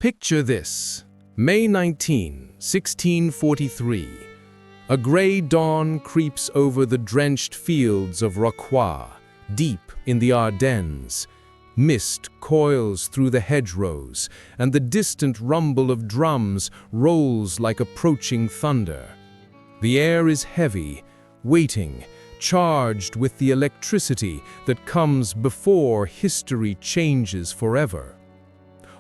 Picture this, May 19, 1643. A grey dawn creeps over the drenched fields of Rocroi, deep in the Ardennes. Mist coils through the hedgerows, and the distant rumble of drums rolls like approaching thunder. The air is heavy, waiting, charged with the electricity that comes before history changes forever.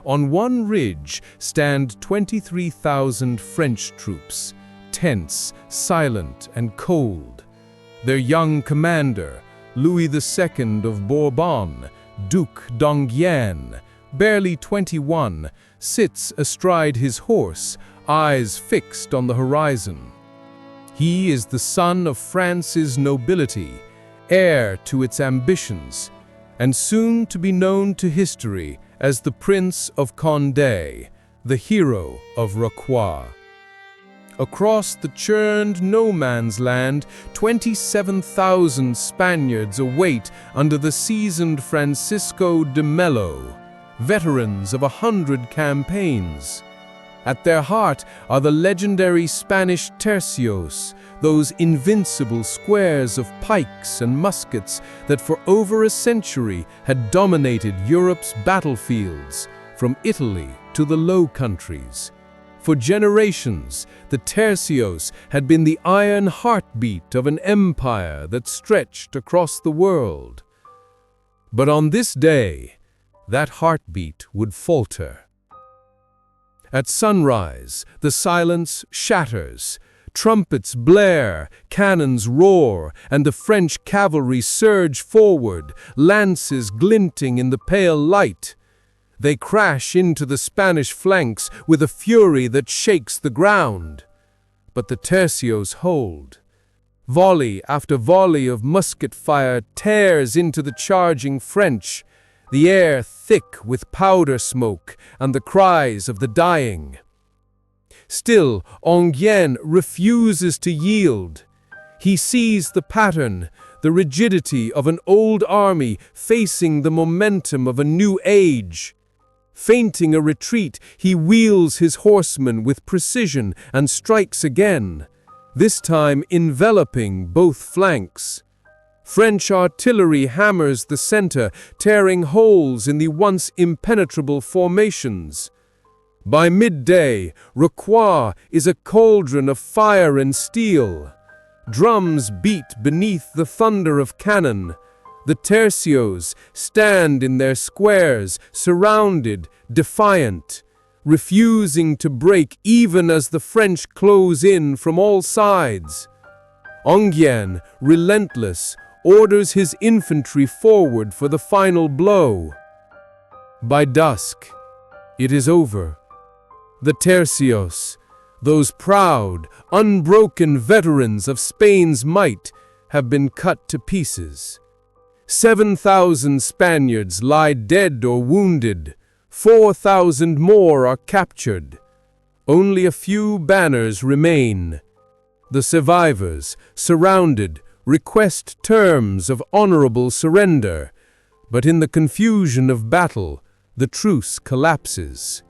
On one ridge stand 23,000 French troops, tense, silent, and cold. Their young commander, Louis II of Bourbon, Duc d'Enghien, barely 21, sits astride his horse, eyes fixed on the horizon. He is the son of France's nobility, heir to its ambitions, and soon to be known to history as the Prince of Condé, the hero of Rocroi. Across the churned no-man's land, 27,000 Spaniards await under the seasoned Francisco de Mello, veterans of 100 campaigns. At their heart are the legendary Spanish tercios, those invincible squares of pikes and muskets that for over a century had dominated Europe's battlefields, from Italy to the Low Countries. For generations, the tercios had been the iron heartbeat of an empire that stretched across the world. But on this day, that heartbeat would falter. At sunrise, the silence shatters. Trumpets blare, cannons roar, and the French cavalry surge forward, lances glinting in the pale light. They crash into the Spanish flanks with a fury that shakes the ground. But the tercios hold. Volley after volley of musket fire tears into the charging French, the air thick with powder smoke and the cries of the dying. Still, Enghien refuses to yield. He sees the pattern, the rigidity of an old army facing the momentum of a new age. Feinting a retreat, he wheels his horsemen with precision and strikes again, this time enveloping both flanks. French artillery hammers the center, tearing holes in the once impenetrable formations. By midday, Rocroi is a cauldron of fire and steel. Drums beat beneath the thunder of cannon. The tercios stand in their squares, surrounded, defiant, refusing to break even as the French close in from all sides. Enghien, relentless, orders his infantry forward for the final blow. By dusk, it is over. The tercios, those proud, unbroken veterans of Spain's might, have been cut to pieces. 7,000 Spaniards lie dead or wounded. 4,000 more are captured. Only a few banners remain. The survivors, surrounded, request terms of honorable surrender, but in the confusion of battle, the truce collapses.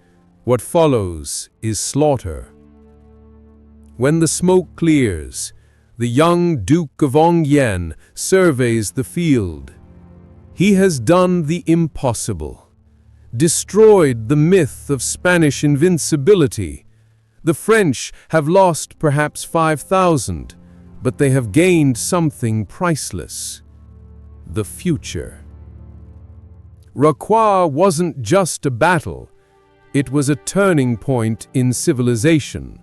What follows is slaughter. When the smoke clears, the young Duke of Enghien surveys the field. He has done the impossible, destroyed the myth of Spanish invincibility. The French have lost perhaps 5,000, but they have gained something priceless: the future. Rocroi wasn't just a battle, it was a turning point in civilization.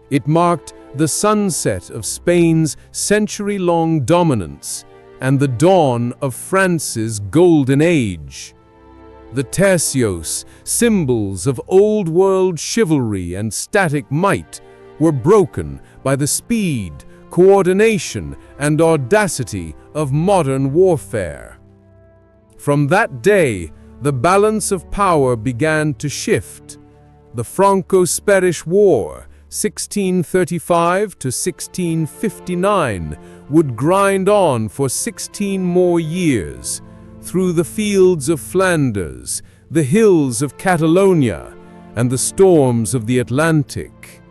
It marked the sunset of Spain's century-long dominance and the dawn of France's golden age. The tercios, symbols of old-world chivalry and static might, were broken by the speed, coordination, and audacity of modern warfare. From that day, the balance of power began to shift. The Franco-Spanish War, 1635 to 1659, would grind on for 16 more years, through the fields of Flanders, the hills of Catalonia, and the storms of the Atlantic.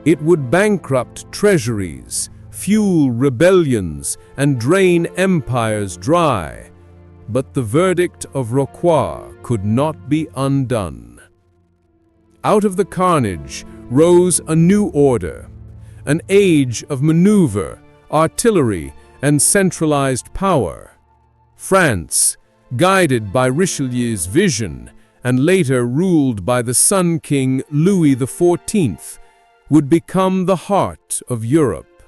It would bankrupt treasuries, fuel rebellions, and drain empires dry. But the verdict of Rocroi could not be undone. Out of the carnage rose a new order, an age of maneuver, artillery, and centralized power. France, guided by Richelieu's vision and later ruled by the Sun King Louis XIV, would become the heart of Europe.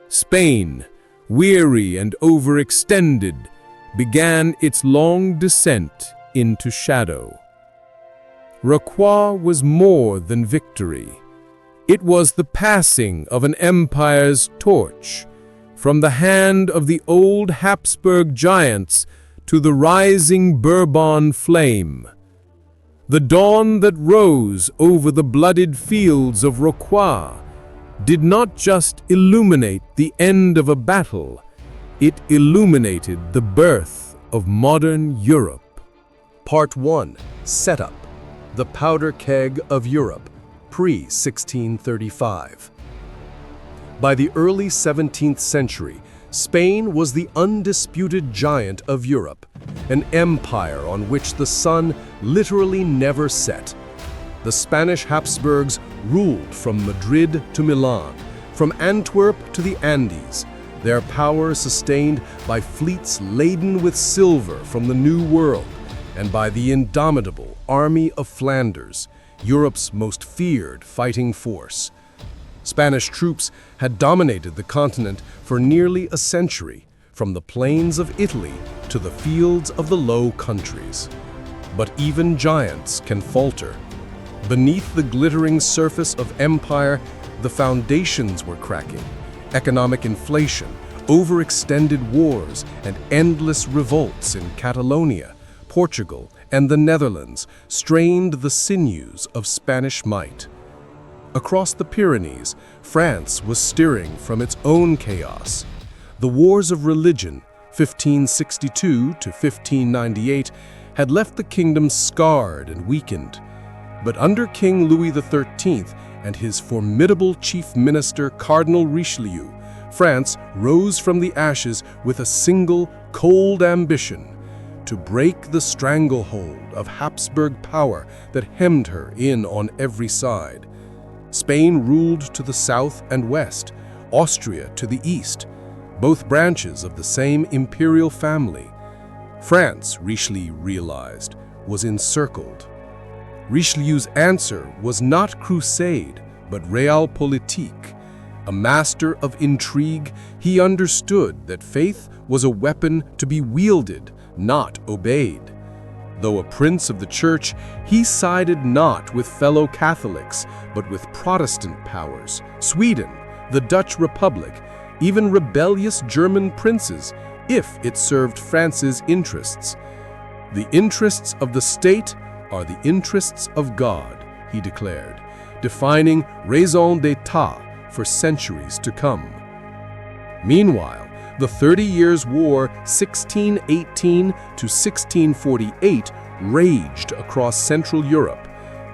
Spain, weary and overextended, began its long descent into shadow. Rocroi was more than victory. It was the passing of an empire's torch, from the hand of the old Habsburg giants to the rising Bourbon flame. The dawn that rose over the blooded fields of Rocroi did not just illuminate the end of a battle, it illuminated the birth of modern Europe. Part 1. Setup. The Powder Keg of Europe, pre-1635. By the early 17th century, Spain was the undisputed giant of Europe, an empire on which the sun literally never set. The Spanish Habsburgs ruled from Madrid to Milan, from Antwerp to the Andes, their power sustained by fleets laden with silver from the New World, and by the indomitable Army of Flanders, Europe's most feared fighting force. Spanish troops had dominated the continent for nearly a century, from the plains of Italy to the fields of the Low Countries. But even giants can falter. Beneath the glittering surface of empire, the foundations were cracking. Economic inflation, overextended wars, and endless revolts in Catalonia, Portugal, and the Netherlands strained the sinews of Spanish might. Across the Pyrenees, France was stirring from its own chaos. The wars of religion, 1562 to 1598, had left the kingdom scarred and weakened. But under King Louis XIII and his formidable chief minister Cardinal Richelieu, France rose from the ashes with a single, cold ambition: to break the stranglehold of Habsburg power that hemmed her in on every side. Spain ruled to the south and west, Austria to the east, both branches of the same imperial family. France, Richelieu realized, was encircled. Richelieu's answer was not crusade, but realpolitik. A master of intrigue, he understood that faith was a weapon to be wielded, not obeyed. Though a prince of the church, he sided not with fellow Catholics, but with Protestant powers, Sweden, the Dutch Republic, even rebellious German princes, if it served France's interests. The interests of the state are the interests of God, he declared, defining raison d'etat for centuries to come. Meanwhile, the 30 Years' War, 1618 to 1648, raged across Central Europe,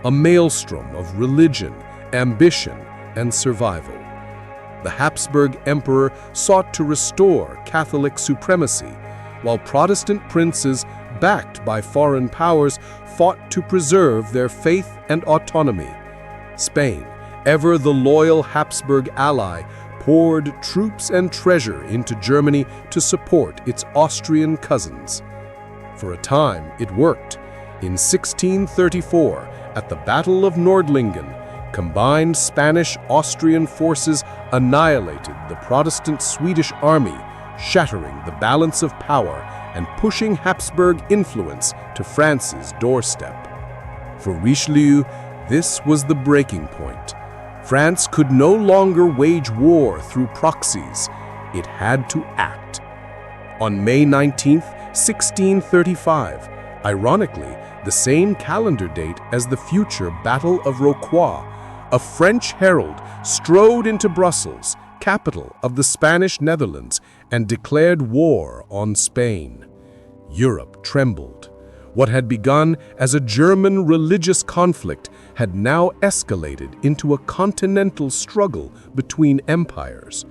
a maelstrom of religion, ambition, and survival. The Habsburg Emperor sought to restore Catholic supremacy, while Protestant princes, backed by foreign powers, fought to preserve their faith and autonomy. Spain, ever the loyal Habsburg ally, poured troops and treasure into Germany to support its Austrian cousins. For a time, it worked. In 1634, at the Battle of Nordlingen, combined Spanish-Austrian forces annihilated the Protestant Swedish army, shattering the balance of power and pushing Habsburg influence to France's doorstep. For Richelieu, this was the breaking point. France could no longer wage war through proxies. It had to act. On May 19, 1635, ironically, the same calendar date as the future Battle of Rocroi, a French herald strode into Brussels, capital of the Spanish Netherlands, and declared war on Spain. Europe trembled. What had begun as a German religious conflict had now escalated into a continental struggle between empires,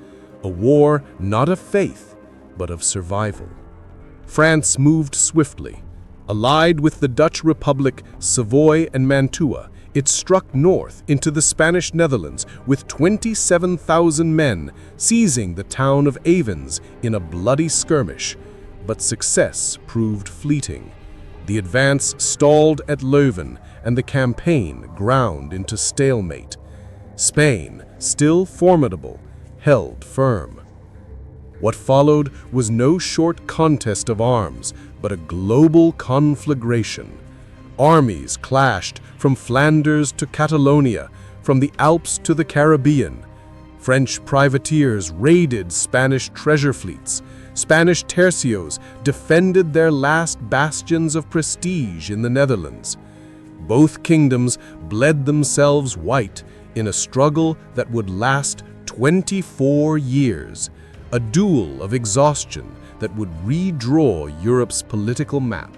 a war not of faith, but of survival. France moved swiftly. Allied with the Dutch Republic, Savoy and Mantua, it struck north into the Spanish Netherlands with 27,000 men, seizing the town of Avens in a bloody skirmish. But success proved fleeting. The advance stalled at Leuven, and the campaign ground into stalemate. Spain, still formidable, held firm. What followed was no short contest of arms, but a global conflagration. Armies clashed from Flanders to Catalonia, from the Alps to the Caribbean. French privateers raided Spanish treasure fleets. Spanish tercios defended their last bastions of prestige in the Netherlands. Both kingdoms bled themselves white in a struggle that would last 24 years, a duel of exhaustion that would redraw Europe's political map.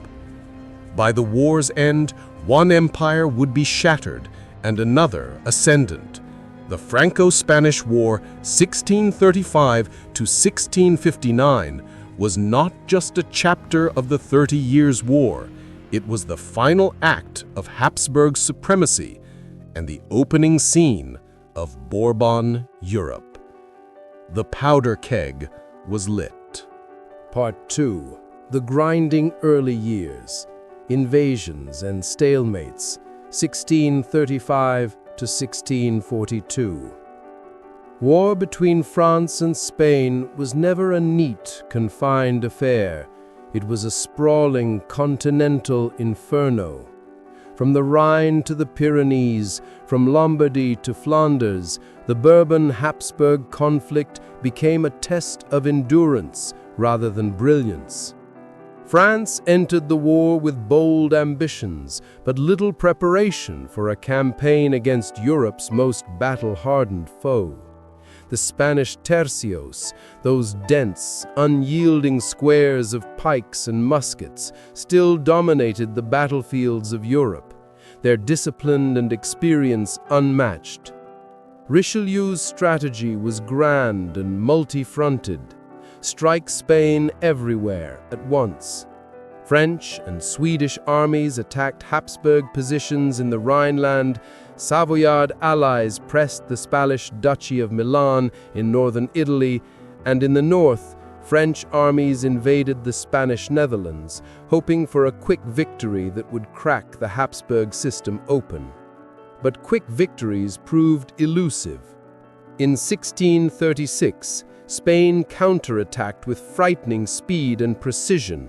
By the war's end, one empire would be shattered and another ascendant. The Franco-Spanish War, 1635 to 1659, was not just a chapter of the 30 Years' War. It was the final act of Habsburg supremacy and the opening scene of Bourbon Europe. The powder keg was lit. Part 2. The Grinding Early Years. Invasions and Stalemates, 1635 to 1642. War between France and Spain was never a neat, confined affair. It was a sprawling continental inferno. From the Rhine to the Pyrenees, from Lombardy to Flanders, the Bourbon-Habsburg conflict became a test of endurance rather than brilliance. France entered the war with bold ambitions, but little preparation for a campaign against Europe's most battle-hardened foe. The Spanish tercios, those dense, unyielding squares of pikes and muskets, still dominated the battlefields of Europe, their discipline and experience unmatched. Richelieu's strategy was grand and multi-fronted. Strike Spain everywhere at once. French and Swedish armies attacked Habsburg positions in the Rhineland. Savoyard allies pressed the Spanish Duchy of Milan in northern Italy, and in the north, French armies invaded the Spanish Netherlands, hoping for a quick victory that would crack the Habsburg system open. But quick victories proved elusive. In 1636, Spain counterattacked with frightening speed and precision.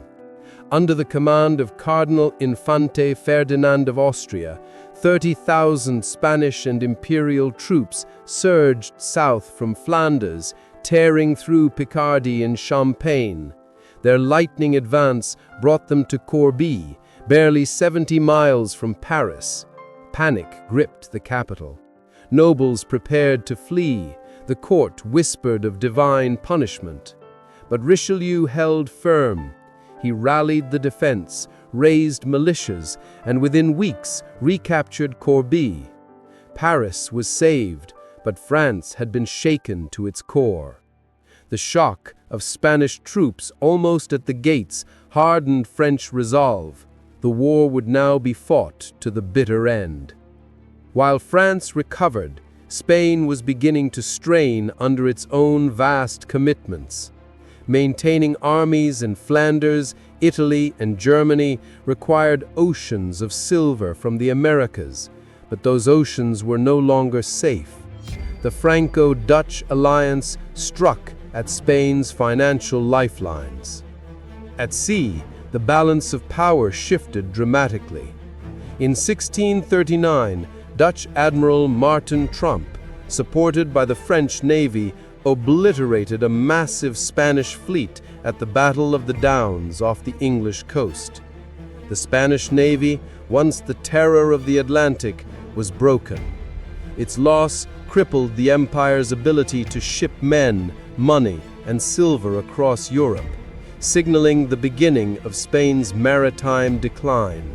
Under the command of Cardinal Infante Ferdinand of Austria, 30,000 Spanish and imperial troops surged south from Flanders, tearing through Picardy and Champagne. Their lightning advance brought them to Corbie, barely 70 miles from Paris. Panic gripped the capital. Nobles prepared to flee. The court whispered of divine punishment. But Richelieu held firm. He rallied the defense, raised militias, and within weeks recaptured Corbie. Paris was saved, but France had been shaken to its core. The shock of Spanish troops almost at the gates hardened French resolve. The war would now be fought to the bitter end. While France recovered, Spain was beginning to strain under its own vast commitments. Maintaining armies in Flanders, Italy, and Germany required oceans of silver from the Americas, but those oceans were no longer safe. The Franco-Dutch alliance struck at Spain's financial lifelines. At sea, the balance of power shifted dramatically. In 1639, Dutch Admiral Martin Tromp, supported by the French Navy, obliterated a massive Spanish fleet at the Battle of the Downs off the English coast. The Spanish Navy, once the terror of the Atlantic, was broken. Its loss crippled the empire's ability to ship men, money, and silver across Europe. signaling the beginning of Spain's maritime decline.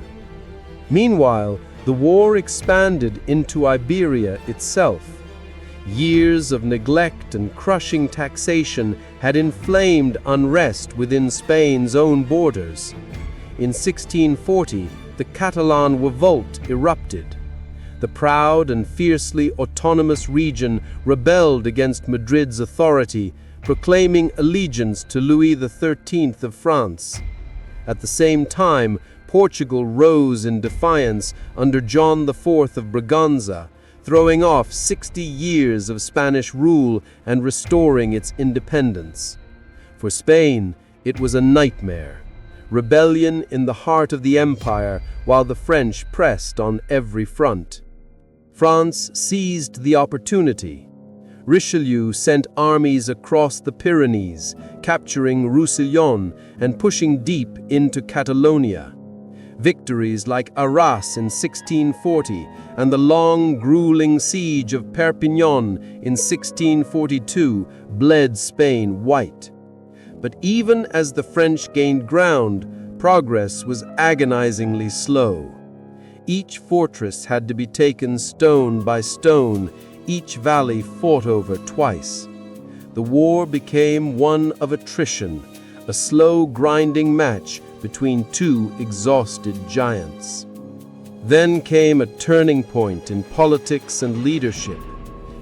Meanwhile, the war expanded into Iberia itself. Years of neglect and crushing taxation had inflamed unrest within Spain's own borders. In 1640, the Catalan revolt erupted. The proud and fiercely autonomous region rebelled against Madrid's authority, proclaiming allegiance to Louis XIII of France. At the same time, Portugal rose in defiance under John IV of Braganza, throwing off 60 years of Spanish rule and restoring its independence. For Spain, it was a nightmare. Rebellion in the heart of the empire while the French pressed on every front. France seized the opportunity. Richelieu sent armies across the Pyrenees, capturing Roussillon and pushing deep into Catalonia. Victories like Arras in 1640 and the long, grueling siege of Perpignan in 1642 bled Spain white. But even as the French gained ground, progress was agonizingly slow. Each fortress had to be taken stone by stone, each valley fought over twice. The war became one of attrition, a slow grinding match between two exhausted giants. Then came a turning point in politics and leadership.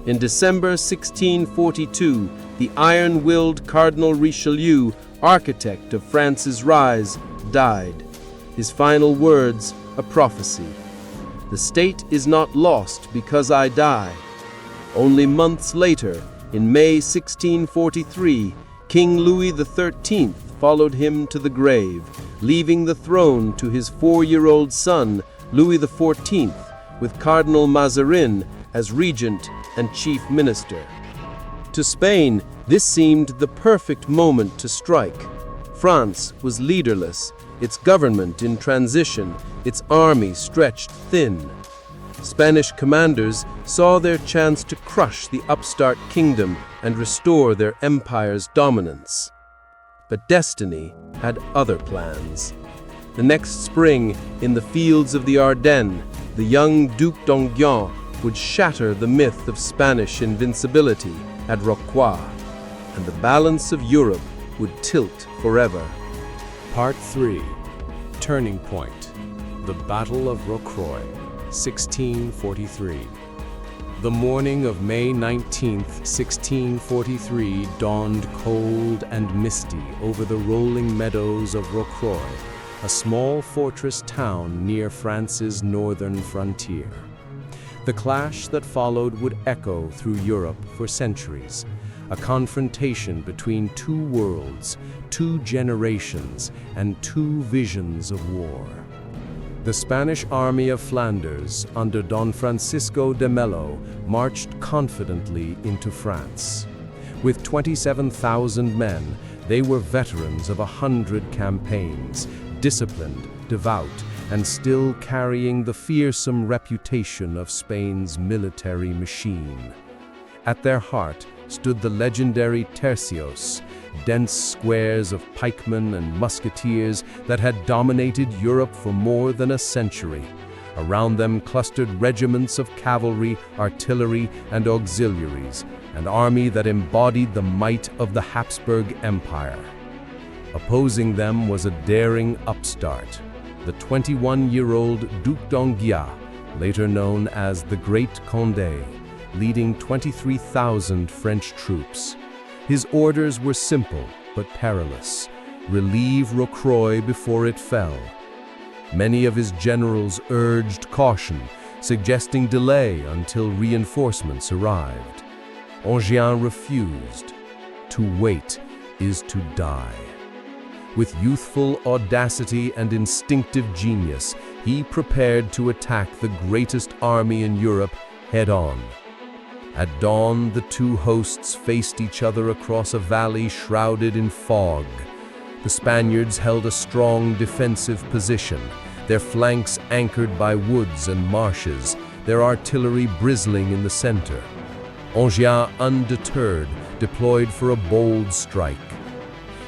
In December 1642, the iron-willed Cardinal Richelieu, architect of France's rise, died. His final words, a prophecy. "The state is not lost because I die." Only months later, in May 1643, King Louis XIII followed him to the grave, leaving the throne to his 4-year-old son, Louis XIV, with Cardinal Mazarin as regent and chief minister. To Spain, this seemed the perfect moment to strike. France was leaderless, its government in transition, its army stretched thin. Spanish commanders saw their chance to crush the upstart kingdom and restore their empire's dominance. But destiny had other plans. The next spring, in the fields of the Ardennes, the young Duc d'Enghien would shatter the myth of Spanish invincibility at Rocroi, and the balance of Europe would tilt forever. Part 3. Turning Point. The Battle of Rocroi, 1643. The morning of May 19, 1643 dawned cold and misty over the rolling meadows of Rocroi, a small fortress town near France's northern frontier. The clash that followed would echo through Europe for centuries, a confrontation between two worlds, two generations, and two visions of war. The Spanish army of Flanders, under Don Francisco de Mello, marched confidently into France. With 27,000 men, they were veterans of 100 campaigns, disciplined, devout, and still carrying the fearsome reputation of Spain's military machine. At their heart stood the legendary tercios, dense squares of pikemen and musketeers that had dominated Europe for more than a century. Around them clustered regiments of cavalry, artillery, and auxiliaries, an army that embodied the might of the Habsburg Empire. Opposing them was a daring upstart, the 21-year-old Duc d'Enghien, later known as the Great Condé, leading 23,000 French troops. His orders were simple but perilous: relieve Rocroi before it fell. Many of his generals urged caution, suggesting delay until reinforcements arrived. Enghien refused. To wait is to die. With youthful audacity and instinctive genius, he prepared to attack the greatest army in Europe head-on. At dawn, the two hosts faced each other across a valley shrouded in fog. The Spaniards held a strong defensive position, their flanks anchored by woods and marshes, their artillery bristling in the center. Enghien, undeterred, deployed for a bold strike.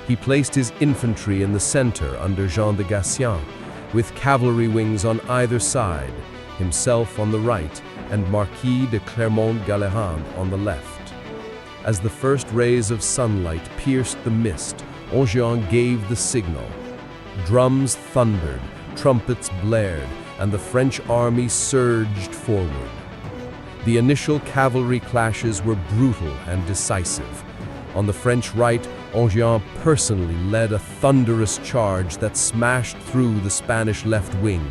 He placed his infantry in the center under Jean de Gatien, with cavalry wings on either side, himself on the right, and Marquis de Clermont-Gallerand on the left. As the first rays of sunlight pierced the mist, Enghien gave the signal. Drums thundered, trumpets blared, and the French army surged forward. The initial cavalry clashes were brutal and decisive. On the French right, Enghien personally led a thunderous charge that smashed through the Spanish left wing.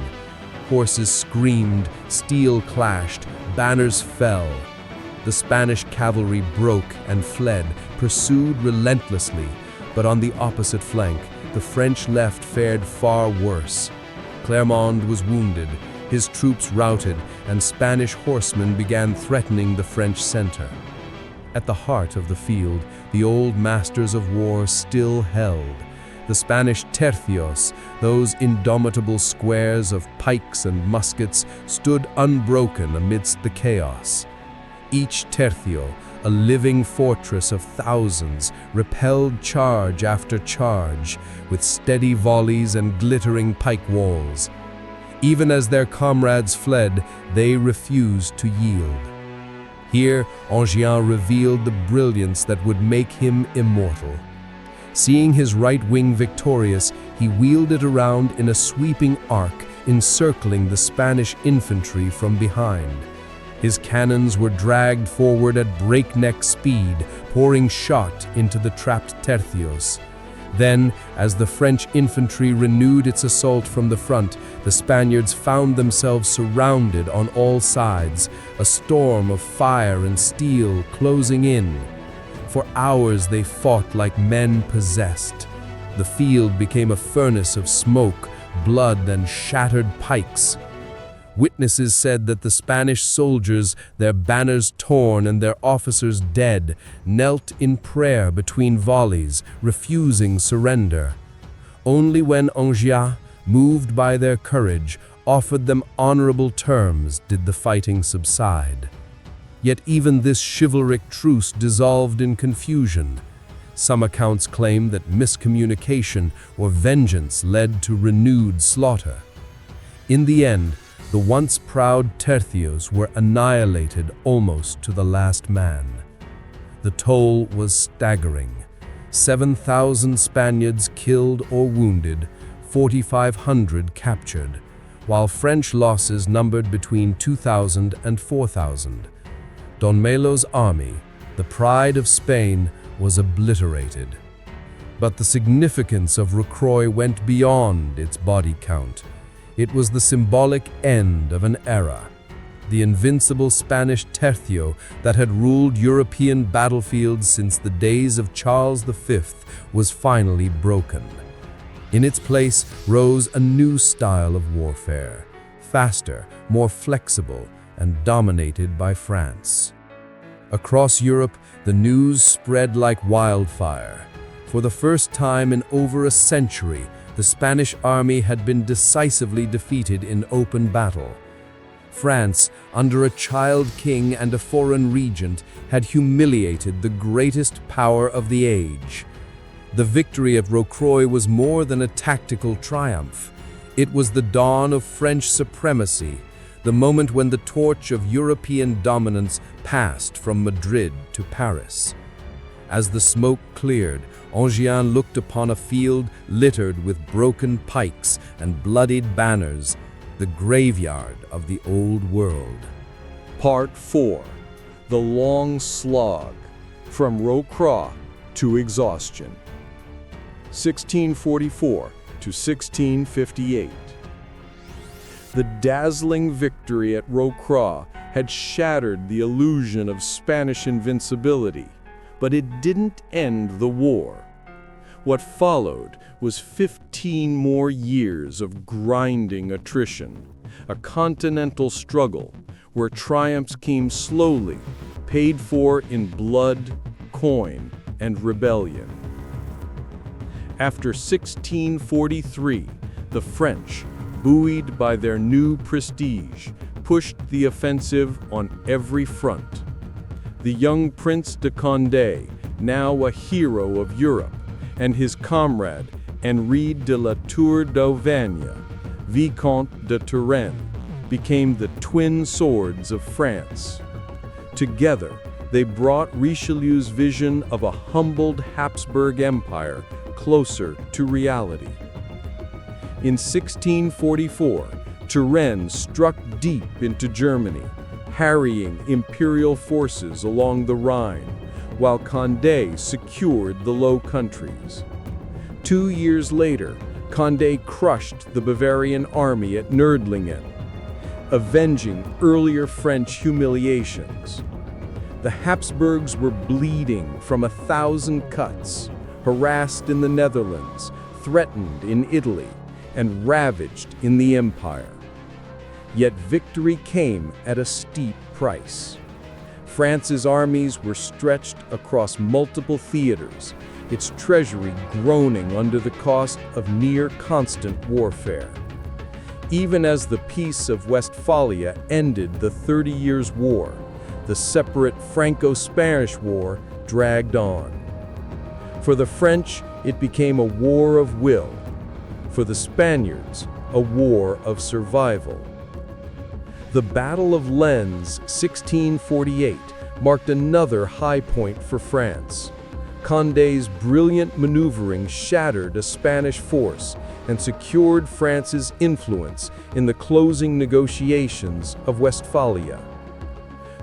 Horses screamed, steel clashed, banners fell. The Spanish cavalry broke and fled, pursued relentlessly, but on the opposite flank, the French left fared far worse. Clermont was wounded, his troops routed, and Spanish horsemen began threatening the French center. At the heart of the field, the old masters of war still held. The Spanish tercios, those indomitable squares of pikes and muskets, stood unbroken amidst the chaos. Each tercio, a living fortress of thousands, repelled charge after charge, with steady volleys and glittering pike walls. Even as their comrades fled, they refused to yield. Here, Enghien revealed the brilliance that would make him immortal. Seeing his right wing victorious, he wheeled it around in a sweeping arc, encircling the Spanish infantry from behind. His cannons were dragged forward at breakneck speed, pouring shot into the trapped tercios. Then, as the French infantry renewed its assault from the front, the Spaniards found themselves surrounded on all sides, a storm of fire and steel closing in. For hours they fought like men possessed. The field became a furnace of smoke, blood, and shattered pikes. Witnesses said that the Spanish soldiers, their banners torn and their officers dead, knelt in prayer between volleys, refusing surrender. Only when Enghien, moved by their courage, offered them honorable terms did the fighting subside. Yet even this chivalric truce dissolved in confusion. Some accounts claim that miscommunication or vengeance led to renewed slaughter. In the end, the once proud tercios were annihilated almost to the last man. The toll was staggering. 7,000 Spaniards killed or wounded, 4,500 captured, while French losses numbered between 2,000 and 4,000. Don Melo's army, the pride of Spain, was obliterated. But the significance of Rocroi went beyond its body count. It was the symbolic end of an era. The invincible Spanish tercio that had ruled European battlefields since the days of Charles V was finally broken. In its place rose a new style of warfare, faster, more flexible, and dominated by France. Across Europe, the news spread like wildfire. For the first time in over a century, the Spanish army had been decisively defeated in open battle. France, under a child king and a foreign regent, had humiliated the greatest power of the age. The victory at Rocroi was more than a tactical triumph. It was the dawn of French supremacy, the moment when the torch of European dominance passed from Madrid to Paris. As the smoke cleared, Enghien looked upon a field littered with broken pikes and bloodied banners, the graveyard of the old world. Part 4. The Long Slog, From Rocroi to Exhaustion. 1644 to 1658. The dazzling victory at Rocroi had shattered the illusion of Spanish invincibility, but it didn't end the war. What followed was 15 more years of grinding attrition, a continental struggle where triumphs came slowly, paid for in blood, coin, and rebellion. After 1643, the French, buoyed by their new prestige, pushed the offensive on every front. The young Prince de Condé, now a hero of Europe, and his comrade, Henri de la Tour d'Auvergne, Vicomte de Turenne, became the twin swords of France. Together, they brought Richelieu's vision of a humbled Habsburg Empire closer to reality. In 1644, Turenne struck deep into Germany, harrying imperial forces along the Rhine, while Condé secured the Low Countries. 2 years later, Condé crushed the Bavarian army at Nördlingen, avenging earlier French humiliations. The Habsburgs were bleeding from 1,000 cuts, harassed in the Netherlands, threatened in Italy, and ravaged in the empire. Yet victory came at a steep price. France's armies were stretched across multiple theaters, its treasury groaning under the cost of near-constant warfare. Even as the Peace of Westphalia ended the 30 Years' War, the separate Franco-Spanish War dragged on. For the French, it became a war of will. For the Spaniards, a war of survival. The Battle of Lens, 1648, marked another high point for France. Condé's brilliant maneuvering shattered a Spanish force and secured France's influence in the closing negotiations of Westphalia.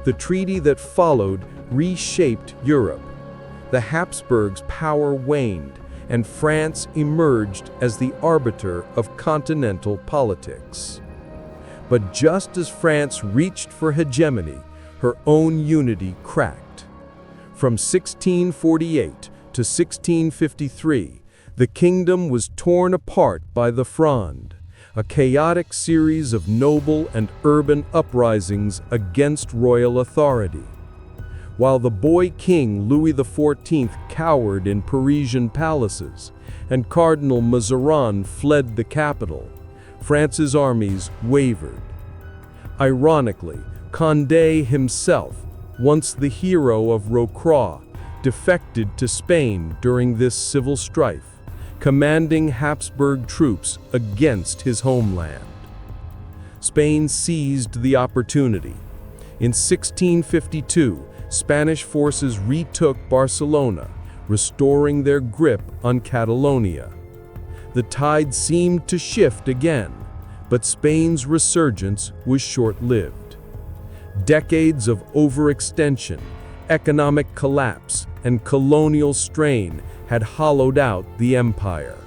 The treaty that followed reshaped Europe. The Habsburgs' power waned, and France emerged as the arbiter of continental politics. But just as France reached for hegemony, her own unity cracked. From 1648 to 1653, the kingdom was torn apart by the Fronde, a chaotic series of noble and urban uprisings against royal authority. While the boy king Louis XIV cowered in Parisian palaces, and Cardinal Mazarin fled the capital, France's armies wavered. Ironically, Condé himself, once the hero of Rocroi, defected to Spain during this civil strife, commanding Habsburg troops against his homeland. Spain seized the opportunity. In 1652, Spanish forces retook Barcelona, restoring their grip on Catalonia. The tide seemed to shift again, but Spain's resurgence was short-lived. Decades of overextension, economic collapse, and colonial strain had hollowed out the empire.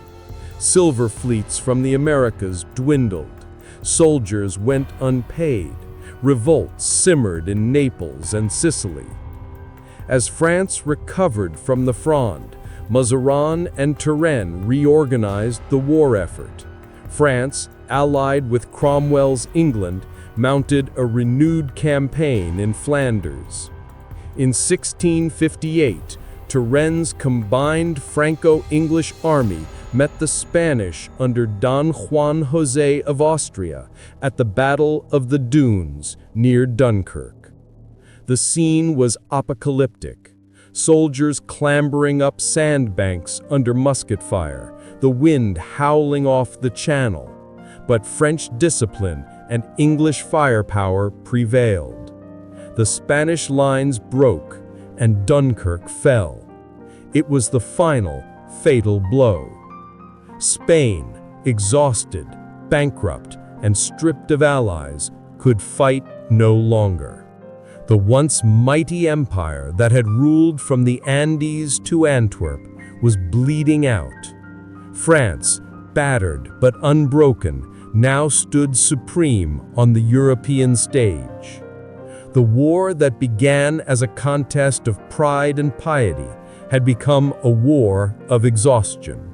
Silver fleets from the Americas dwindled. Soldiers went unpaid. Revolts simmered in Naples and Sicily. As France recovered from the Fronde, Mazarin and Turenne reorganized the war effort. France, allied with Cromwell's England, mounted a renewed campaign in Flanders. In 1658, Turenne's combined Franco-English army met the Spanish under Don Juan José of Austria at the Battle of the Dunes near Dunkirk. The scene was apocalyptic. Soldiers clambering up sandbanks under musket fire, the wind howling off the channel. But French discipline and English firepower prevailed. The Spanish lines broke, and Dunkirk fell. It was the final, fatal blow. Spain, exhausted, bankrupt, and stripped of allies, could fight no longer. The once mighty empire that had ruled from the Andes to Antwerp was bleeding out. France, battered but unbroken, now stood supreme on the European stage. The war that began as a contest of pride and piety had become a war of exhaustion.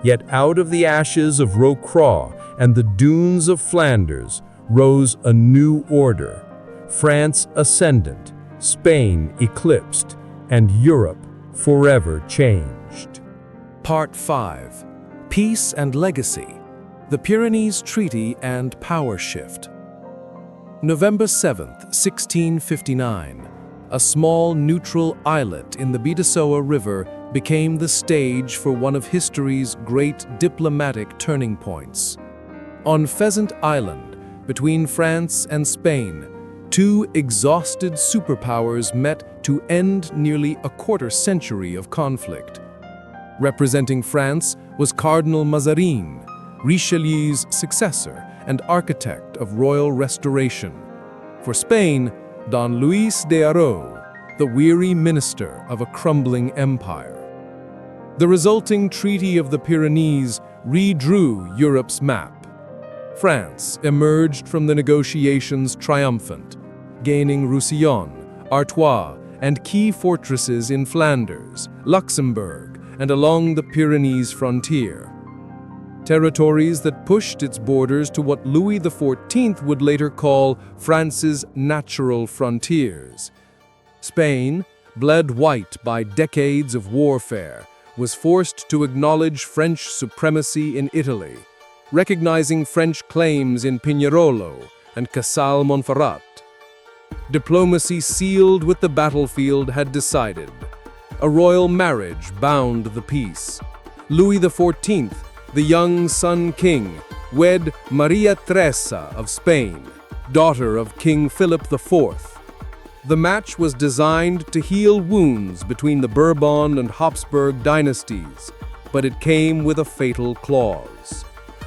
Yet out of the ashes of Rocroi and the dunes of Flanders rose a new order. France ascendant, Spain eclipsed, and Europe forever changed. Part 5. Peace and Legacy. The Pyrenees Treaty and Power Shift. November 7, 1659. A small neutral islet in the Bidassoa River became the stage for one of history's great diplomatic turning points. On Pheasant Island, between France and Spain, two exhausted superpowers met to end nearly a quarter-century of conflict. Representing France was Cardinal Mazarin, Richelieu's successor and architect of royal restoration. For Spain, Don Luis de Haro, the weary minister of a crumbling empire. The resulting Treaty of the Pyrenees redrew Europe's map. France emerged from the negotiations triumphant, gaining Roussillon, Artois, and key fortresses in Flanders, Luxembourg, and along the Pyrenees frontier. Territories that pushed its borders to what Louis XIV would later call France's natural frontiers. Spain, bled white by decades of warfare, was forced to acknowledge French supremacy in Italy, recognizing French claims in Pinerolo and Casal Montferrat. Diplomacy sealed with the battlefield had decided. A royal marriage bound the peace. Louis XIV, the young Sun King, wed Maria Teresa of Spain, daughter of King Philip IV. The match was designed to heal wounds between the Bourbon and Habsburg dynasties, but it came with a fatal clause.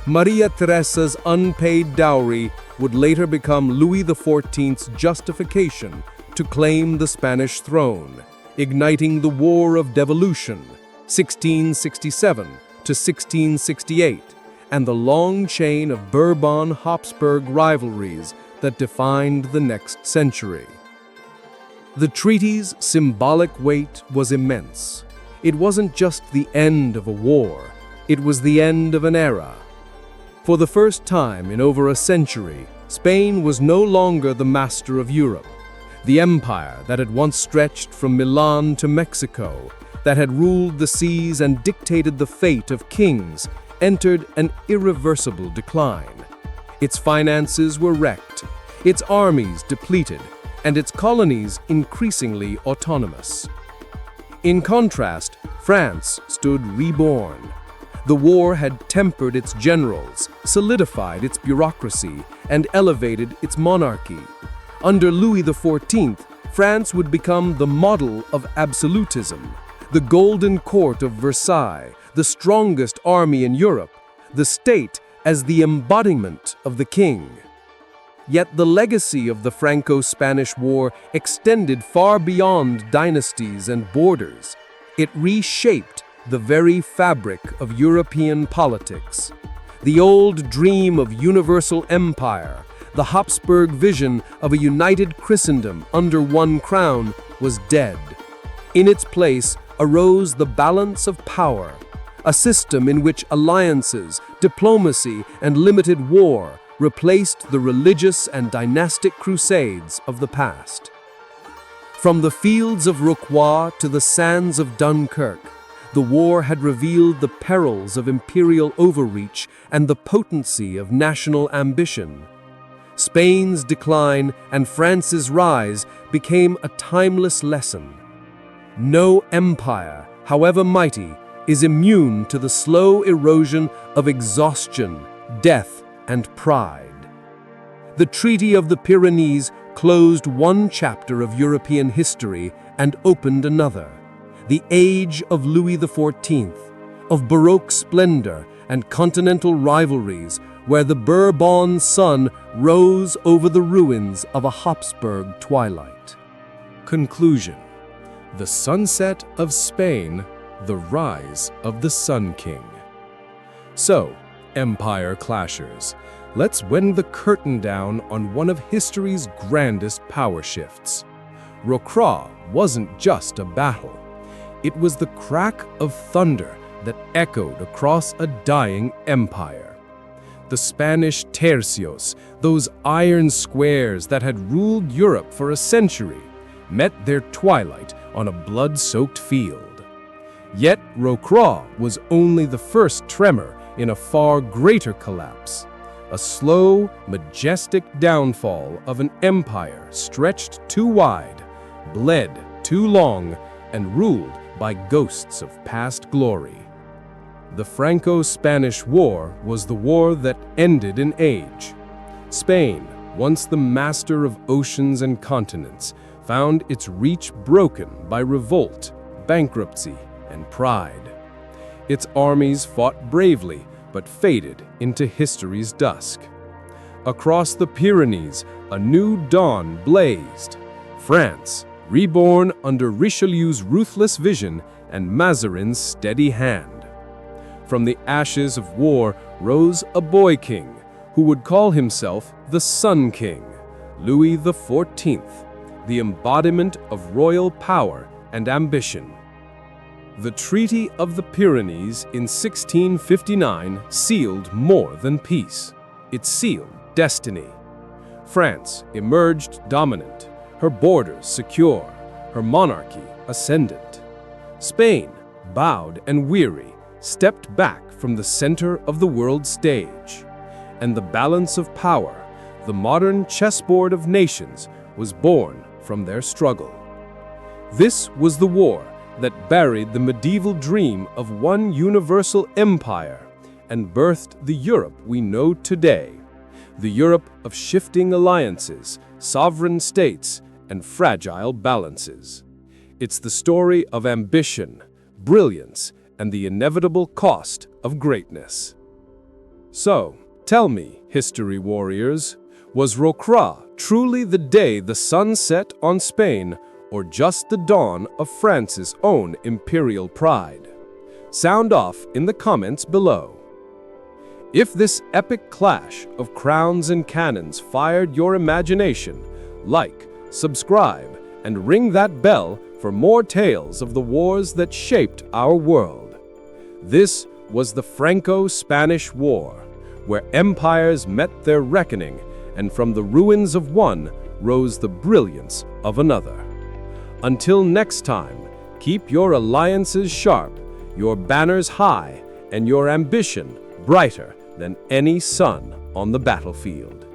Maria Teresa's unpaid dowry would later become Louis XIV's justification to claim the Spanish throne, igniting the War of Devolution, 1667 to 1668, and the long chain of Bourbon-Habsburg rivalries that defined the next century. The treaty's symbolic weight was immense. It wasn't just the end of a war, it was the end of an era. For the first time in over a century, Spain was no longer the master of Europe. The empire that had once stretched from Milan to Mexico, that had ruled the seas and dictated the fate of kings, entered an irreversible decline. Its finances were wrecked, its armies depleted, and its colonies increasingly autonomous. In contrast, France stood reborn. The war had tempered its generals, solidified its bureaucracy, and elevated its monarchy. Under Louis XIV, France would become the model of absolutism, the Golden Court of Versailles, the strongest army in Europe, the state as the embodiment of the king. Yet the legacy of the Franco-Spanish War extended far beyond dynasties and borders. It reshaped the very fabric of European politics. The old dream of universal empire, the Habsburg vision of a united Christendom under one crown, was dead. In its place arose the balance of power, a system in which alliances, diplomacy, and limited war replaced the religious and dynastic crusades of the past. From the fields of Rocroi to the sands of Dunkirk, the war had revealed the perils of imperial overreach and the potency of national ambition. Spain's decline and France's rise became a timeless lesson. No empire, however mighty, is immune to the slow erosion of exhaustion, death, and pride. The Treaty of the Pyrenees closed one chapter of European history and opened another, the age of Louis XIV, of Baroque splendor and continental rivalries, where the Bourbon sun rose over the ruins of a Habsburg twilight. Conclusion: the sunset of Spain, the rise of the Sun King. So, empire clashers, let's bend the curtain down on one of history's grandest power shifts. Rocroi wasn't just a battle. It was the crack of thunder that echoed across a dying empire. The Spanish tercios, those iron squares that had ruled Europe for a century, met their twilight on a blood-soaked field. Yet Rocroi was only the first tremor in a far greater collapse, a slow, majestic downfall of an empire stretched too wide, bled too long, and ruled by ghosts of past glory. The Franco-Spanish War was the war that ended an age. Spain, once the master of oceans and continents, found its reach broken by revolt, bankruptcy, and pride. Its armies fought bravely, but faded into history's dusk. Across the Pyrenees, a new dawn blazed. France, reborn under Richelieu's ruthless vision and Mazarin's steady hand. From the ashes of war rose a boy king, who would call himself the Sun King, Louis XIV, the embodiment of royal power and ambition. The Treaty of the Pyrenees in 1659 sealed more than peace. It sealed destiny. France emerged dominant, her borders secure, her monarchy ascendant. Spain, bowed and weary, stepped back from the center of the world stage. And the balance of power, the modern chessboard of nations, was born from their struggle. This was the war that buried the medieval dream of one universal empire and birthed the Europe we know today, the Europe of shifting alliances, sovereign states, and fragile balances. It's the story of ambition, brilliance, and the inevitable cost of greatness. So, tell me, history warriors, was Rocroi truly the day the sun set on Spain, or just the dawn of France's own imperial pride? Sound off in the comments below. If this epic clash of crowns and cannons fired your imagination, like, subscribe, and ring that bell for more tales of the wars that shaped our world. This was the Franco-Spanish War, where empires met their reckoning, and from the ruins of one rose the brilliance of another. Until next time, keep your alliances sharp, your banners high, and your ambition brighter than any sun on the battlefield.